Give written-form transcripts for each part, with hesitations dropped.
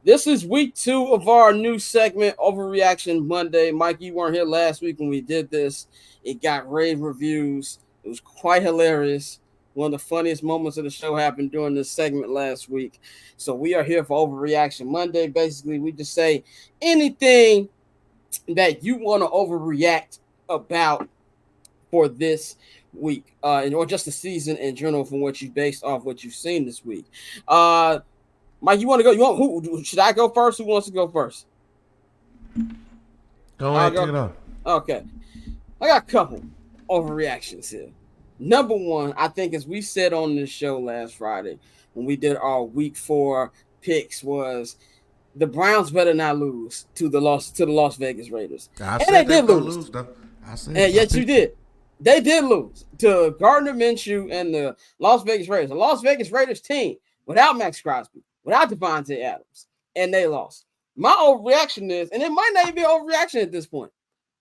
This is week 2 of our new segment, Overreaction Monday. Mike, you weren't here last week when we did this. It got rave reviews. It was quite hilarious. One of the funniest moments of the show happened during this segment last week. So we are here for Overreaction Monday. Basically, we just say anything that you want to overreact about for this week, or just the season in general, from what you based off what you've seen this week. Mike, you want to go? You want who? Should I go first? Who wants to go first? Go ahead, kick it off. Okay, I got a couple overreactions here. Number one, I think, as we said on this show last Friday when we did our week 4 picks, was the Browns better not lose to the Las Vegas Raiders. I And said they did lose. though. I said, and yes, you did. They did lose to Gardner Minshew and the Las Vegas Raiders. The Las Vegas Raiders team without Max Crosby, without Devontae Adams, and they lost. My overreaction is, and it might not even be an overreaction at this point.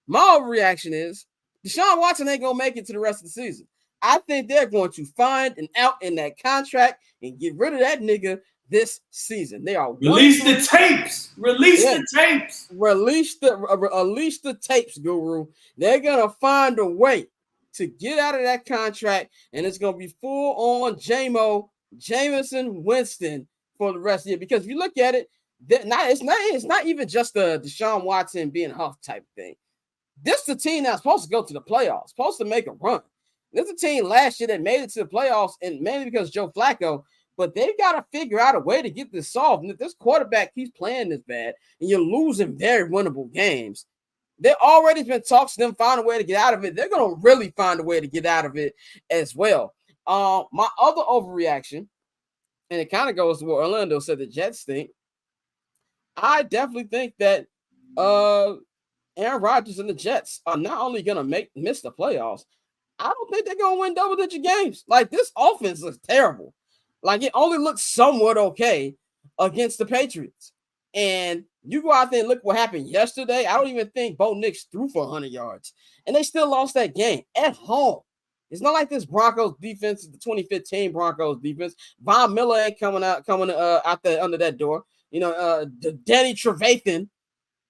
My overreaction is Deshaun Watson ain't gonna make it to the rest of the season. I think they're going to find an out in that contract and get rid of that nigga this season. They are release the tapes. Release the tapes. Release the tapes, Guru. They're gonna find a way to get out of that contract, and it's gonna be full on Jameson Winston for the rest of the year. Because if you look at it, it's not even just the Deshaun Watson being Huff type thing. This is the team that's supposed to go to the playoffs, supposed to make a run. This is a team last year that made it to the playoffs, and mainly because Joe Flacco. But they've got to figure out a way to get this solved. And if this quarterback keeps playing this bad and you're losing very winnable games, there already been talks to them find a way to get out of it. They're going to really find a way to get out of it as well. My other overreaction, and it kind of goes to what Orlando said, the Jets think. I definitely think that Aaron Rodgers and the Jets are not only going to miss the playoffs, I don't think they're going to win double-digit games. Like, this offense looks terrible. Like, it only looks somewhat okay against the Patriots. And you go out there and look what happened yesterday. I don't even think Bo Nix threw for 100 yards. And they still lost that game at home. It's not like this Broncos defense, the 2015 Broncos defense. Von Miller ain't coming out there under that door. Danny Trevathan,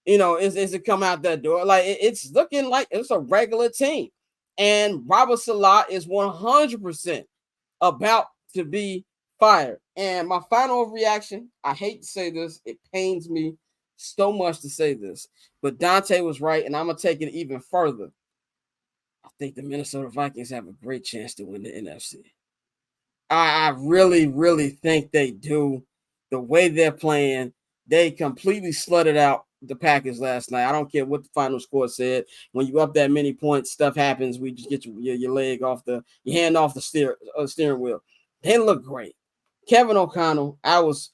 is it come out that door. Like, it's looking like it's a regular team. And Robert Salah is 100% about to be fired. And my final reaction, I hate to say this, it pains me so much to say this, but Dante was right, and I'm going to take it even further. I think the Minnesota Vikings have a great chance to win the NFC. I really, really think they do. The way they're playing, they completely slutted out the Packers last night. I don't care what the final score said. When you up that many points, stuff happens. We just get your leg off your hand off the steering wheel. They look great. Kevin O'Connell, I was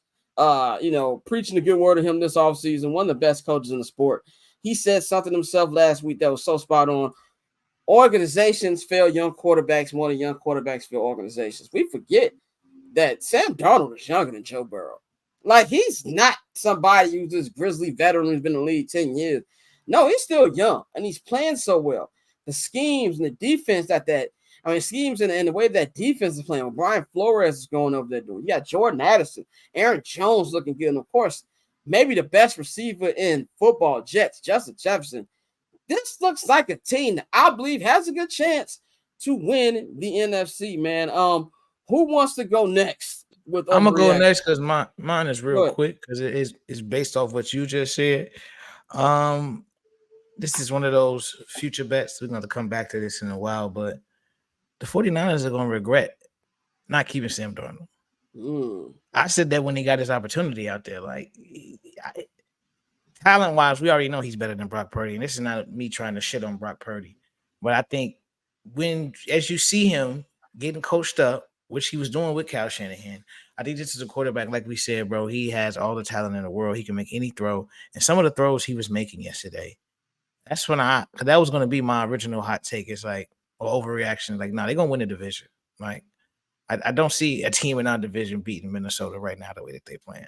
preaching a good word of him this offseason, one of the best coaches in the sport. He said something himself last week that was so spot on. Organizations fail young quarterbacks more than young quarterbacks fail organizations. We forget that Sam Darnold is younger than Joe Burrow. Like, he's not somebody who's this grizzly veteran who's been in the league 10 years. No, he's still young, and he's playing so well. The schemes and the defense schemes and the way that defense is playing. Brian Flores is going over there doing. You got Jordan Addison, Aaron Jones looking good, and of course, maybe the best receiver in football, Jets, Justin Jefferson. This looks like a team that I believe has a good chance to win the NFC, man. Who wants to go next? I'm gonna go next because mine is real quick because it's based off what you just said. This is one of those future bets. We're going to come back to this in a while, but the 49ers are going to regret not keeping Sam Darnold. I said that when he got his opportunity out there. Like, talent-wise, we already know he's better than Brock Purdy, and this is not me trying to shit on Brock Purdy. But I think as you see him getting coached up, which he was doing with Kyle Shanahan, I think this is a quarterback, like we said, bro, he has all the talent in the world. He can make any throw. And some of the throws he was making yesterday, that's when that was going to be my original hot take. It's like, overreaction. Like, no, they're going to win the division. Like, I don't see a team in our division beating Minnesota right now the way that they're playing.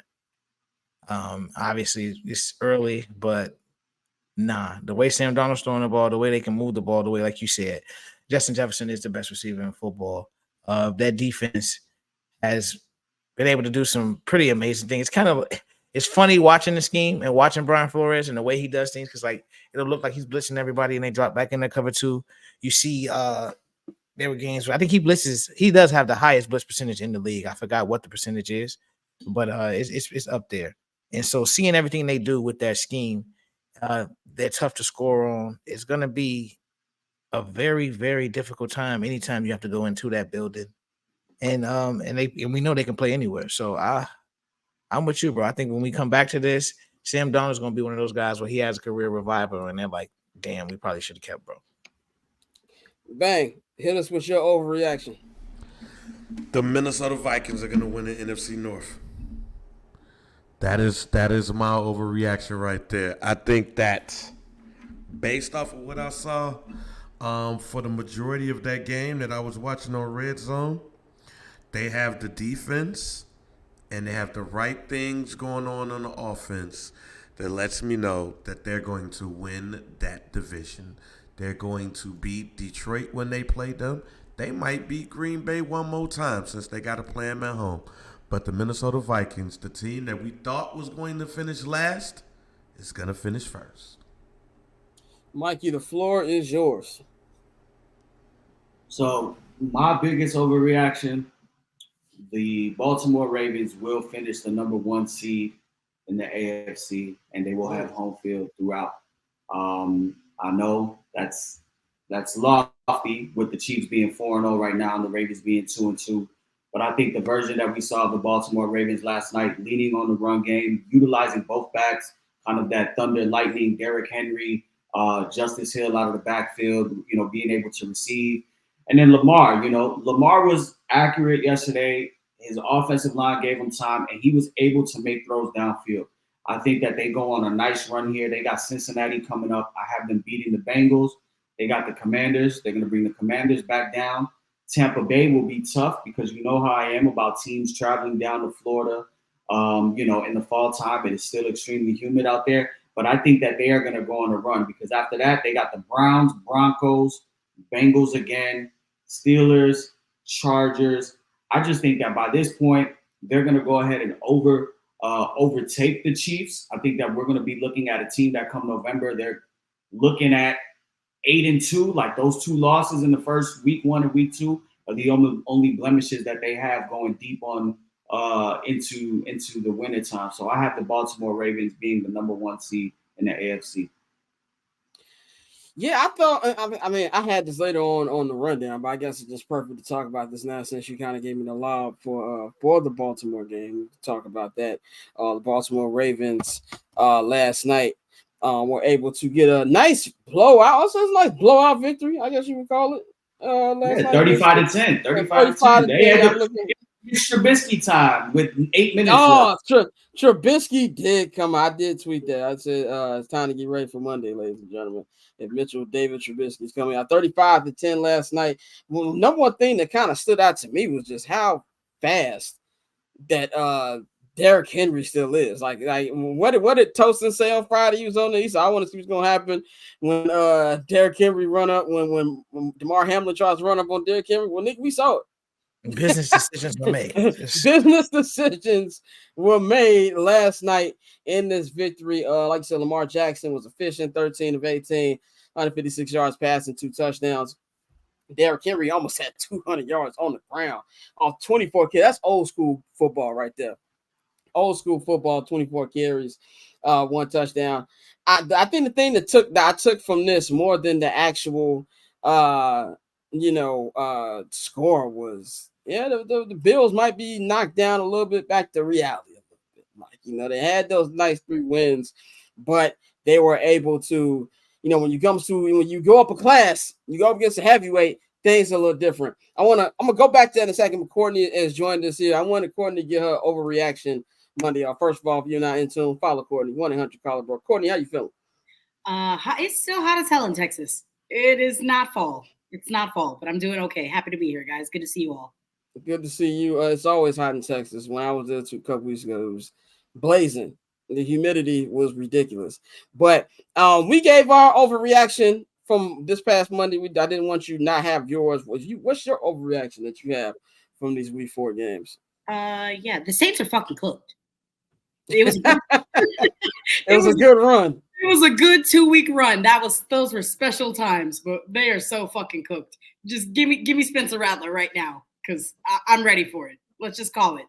Obviously, it's early, but nah. The way Sam Darnold's throwing the ball, the way they can move the ball, the way, like you said, Justin Jefferson is the best receiver in football. That defense has been able to do some pretty amazing things. it's funny watching the scheme and watching Brian Flores and the way he does things, because like it'll look like he's blitzing everybody and they drop back in their cover two. You see there were games where I think he does have the highest blitz percentage in the league. I forgot what the percentage is, but it's up there. And so seeing everything they do with that scheme, they're tough to score on. It's gonna be a very, very difficult time anytime you have to go into that building. And we know they can play anywhere. So I'm with you, bro. I think when we come back to this, Sam Darnold's gonna be one of those guys where he has a career revival, and they're like, damn, we probably should have kept bro. Bang, hit us with your overreaction. The Minnesota Vikings are going to win the NFC North. That is my overreaction right there. I think that based off of what I saw for the majority of that game that I was watching on Red Zone, they have the defense and they have the right things going on the offense that lets me know that they're going to win that division. They're going to beat Detroit when they play them. They might beat Green Bay one more time since they got to play them at home. But the Minnesota Vikings, the team that we thought was going to finish last, is going to finish first. Mikey, the floor is yours. So my biggest overreaction, the Baltimore Ravens will finish the number 1 seed in the AFC, and they will have home field throughout. I know that's lofty with the Chiefs being 4-0 right now and the Ravens being 2-2. But I think the version that we saw of the Baltimore Ravens last night, leaning on the run game, utilizing both backs, kind of that thunder, lightning, Derrick Henry, Justice Hill out of the backfield, being able to receive. And then Lamar, Lamar was accurate yesterday. His offensive line gave him time, and he was able to make throws downfield. I think that they go on a nice run here. They got Cincinnati coming up. I have them beating the Bengals. They got the Commanders. They're going to bring the Commanders back down. Tampa Bay will be tough because you know how I am about teams traveling down to Florida, in the fall time. It is still extremely humid out there. But I think that they are going to go on a run because after that, they got the Browns, Broncos, Bengals again, Steelers, Chargers. I just think that by this point, they're going to go ahead and overtake the Chiefs. I think that we're going to be looking at a team that come November, they're looking at 8-2, like those 2 losses in the first week 1 and week 2 are the only blemishes that they have going deep on into the winter time. So I have the Baltimore Ravens being the number 1 seed in the AFC. Yeah, I thought. I mean, I had this later on the rundown, but I guess it's just perfect to talk about this now since you kind of gave me the lob for the Baltimore game. We can talk about that. The Baltimore Ravens last night were able to get a nice blowout. Also, it's a nice blowout victory, I guess you would call it. Last night, 35-10. 35-10. They had Trubisky time with 8 minutes left. Trubisky did come. I did tweet that. I said it's time to get ready for Monday, ladies and gentlemen. If David Trubisky is coming out 35-10 last night. Well, number one thing that kind of stood out to me was just how fast that Derrick Henry still is. Like what did Tosin say on Friday? He was on there. He said, I want to see what's gonna happen when Derrick Henry run up when DeMar Hamlin tries to run up on Derrick Henry. Well, Nick, we saw it. Business decisions were made. Business decisions were made last night in this victory. Like I said, Lamar Jackson was efficient, 13 of 18, 156 yards passing, 2 touchdowns. Derrick Henry almost had 200 yards on the ground off 24 carries. That's old school football right there. Old school football, 24 carries, 1 touchdown. I think the thing that I took from this more than the actual score was the Bills might be knocked down a little bit back to reality a little bit. Like, they had those nice 3 wins, but they were able to, when you go up a class, you go up against a heavyweight, things are a little different. I'm gonna go back to that in a second, but Courtney has joined us here. I wanted Courtney to get her overreaction Monday. First of all, if you're not in tune, follow Courtney, 1-800-CALLER BRO. Courtney, how you feeling? It's still hot as hell in Texas. It is not fall. It's not fall, but I'm doing okay. Happy to be here, guys. Good to see you all. Good to see you. It's always hot in Texas. When I was there a couple weeks ago, it was blazing. The humidity was ridiculous. But we gave our overreaction from this past Monday. I didn't want you not have yours. What's your overreaction that you have from these week 4 games? The Saints are fucking cooked. It was It was a good run. It was a good 2-week run. Those were special times, but they are so fucking cooked. Just give me Spencer Rattler right now, because I'm ready for it. Let's just call it.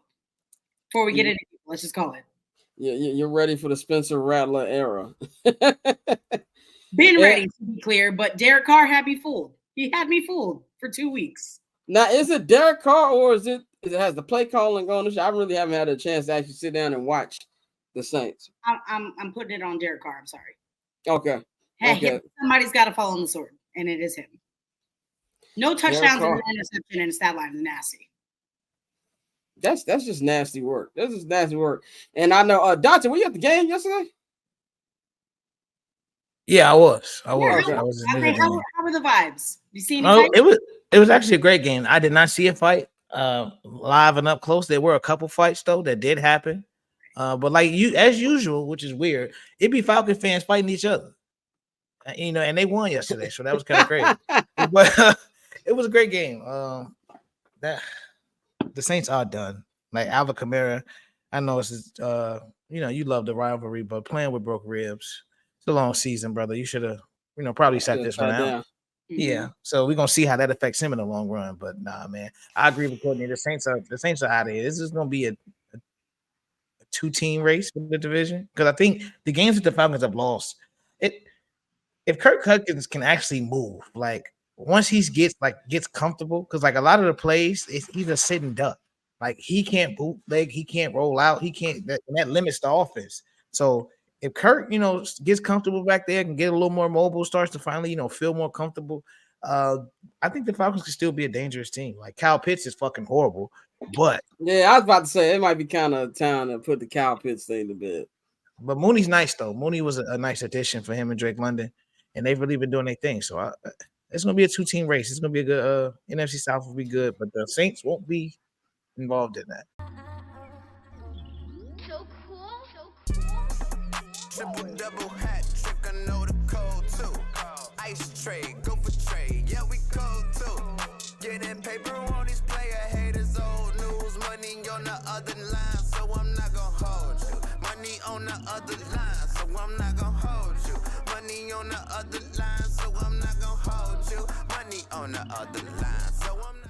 Before we get into it, let's just call it. You're ready for the Spencer Rattler era. Been ready, to be clear, but Derek Carr had me fooled. He had me fooled for 2 weeks. Now, is it Derek Carr or is it has the play calling going? I really haven't had a chance to actually sit down and watch the Saints. I'm putting it on Derek Carr. I'm sorry. Okay. Hey, somebody's got to fall on the sword, and it is him. No touchdowns and an interception, and the stat line is nasty. That's just nasty work. This is nasty work. And I know, Dante, were you at the game yesterday? Yeah, I was. How were the vibes? You seen? It was actually a great game. I did not see a fight live and up close. There were a couple fights though that did happen. But like as usual, which is weird, it'd be Falcon fans fighting each other. And they won yesterday, so that was kind of crazy. But it was a great game. The Saints are done. Like Alvin Kamara, I know it's you love the rivalry, but playing with broke ribs, it's a long season, brother. You should have, probably sat this one out. Yeah, so we're gonna see how that affects him in the long run. But nah, man, I agree with Courtney. The Saints are out of here. This is gonna be a 2-team race for the division, because I think the games that the Falcons have lost, if Kirk Cousins can actually move, like once he gets comfortable, because like a lot of the plays, he's a sitting duck. Like he can't bootleg, he can't roll out, he can't. That limits the offense. So if Kirk, gets comfortable back there, can get a little more mobile, starts to finally, feel more comfortable, I think the Falcons can still be a dangerous team. Like Kyle Pitts is fucking horrible, but yeah, I was about to say it might be kind of time to put the Kyle Pitts thing to bed. But Mooney's nice though. Mooney was a nice addition for him and Drake London, and they've really been doing their thing. So it's gonna be a 2-team race. It's gonna be a good NFC South will be good, but the Saints won't be involved in that. So cool. Triple double hat trick, I know the code too. Ice trade, go for trade, yeah we cold too. Getting paper on these player haters, old news. Money on the other line, so I'm not gonna hold you. Money on the other line, so I'm not gonna hold you. Money on the other line, so I'm not gonna hold you. Money on the other line, so I'm not